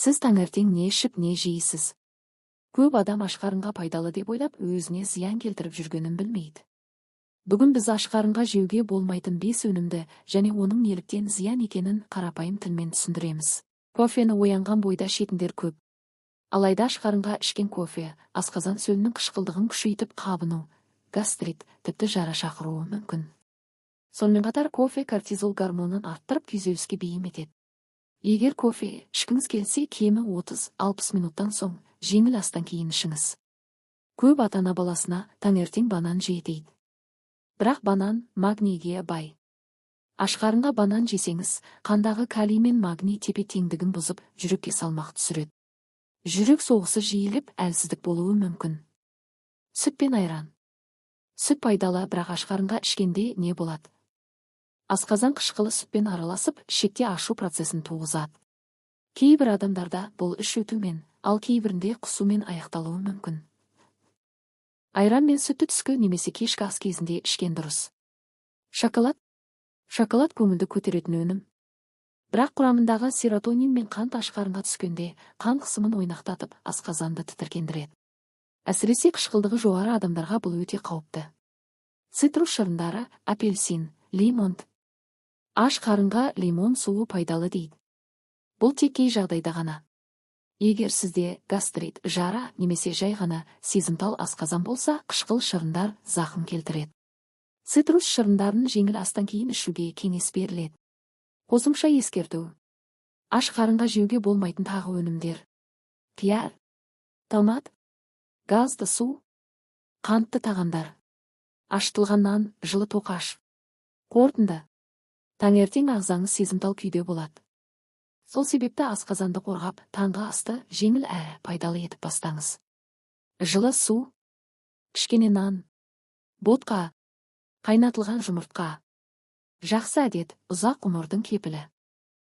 Сіз таңертең не ішіп, не жейсіз? Көп адам аш қарынға пайдалы деп ойлап, өзіне зиян келтіріп жүргенін білмейді. Бүгін біз аш қарынға жеуге болмайтын 5 өнімді және оның неліктен зиян екенін қарапайым тілмен түсіндіреміз. Кофені оянған бойда ішетіндер көп. Алайда аш қарынға ішкен кофе асқазан сөлінің қышқылдығын күшейтіп қабыну, гастрит, тіпті жара шақыруы мүмкін. Сонымен қатар кофе кортизол гормонын арттырып күйзеліске бейім етеді. Егер кофе ішкіңіз келсе, кемі 30-60 минуттан соң жеңіл астан кейін ішіңіз. Көп ата-ана баласына таңертең банан же дейді. Бірақ банан магнийге бай. Аш қарынға банан жесеңіз, қандағы калий мен магний тепе-теңдігін бұзып, жүрекке салмақ түсіреді. Жүрек соғысы жиіліп, әлсіздік болуы мүмкін. Сүт пен айран. Сүт пайдалы, бірақ аш қарынға ішкенде не болады? Асқазан қышқылы сүтпен араласып, ішекте ашу процесін туғызады. Кейбір адамдарда бұл іш өтумен, ал кейбірінде құсумен аяқталуы мүмкін. Айран мен сүтті түскі немесе кешкі ас кезінде ішкен дұрыс. Шоколад. Шоколад көңілді көтеретін өнім. Бірақ құрамындағы серотонин мен қант аш қарынға түскенде қан қысымын ойнақтатып, асқазанды тітіркендіреді. Әсіресе қышқылдығы жоғары адамдарға бұл өте қауіпті. Цитрус шырындары, апельсин, лимон. Аш қарынға лимон суы пайдалы дейді. Бұл тек кей жағдайда ғана. Егер сізде гастрит, жара немесе жай ғана сезімтал асқазан болса, қышқыл шырындар зақым келтіреді. Цитрус шырындарын жеңіл астан кейін ішуге кеңес беріледі. Қосымша ескерту. Аш қарынға жеуге болмайтын тағы өнімдер. Қияр, томат, газды су, қантты тағамдар, ашытылған нан, жылы тоқаш. Қорытынды. Таңертең ағзаңыз сезімтал күйде болады. Сол себепті асқазанды қорғап, таңғы асты жеңіл әрі пайдалы етіп бастаңыз. Жылы су, кішкене нан, ботқа, қайнатылған жұмыртқа. Жақсы әдет ұзақ ғұмырдың кепілі.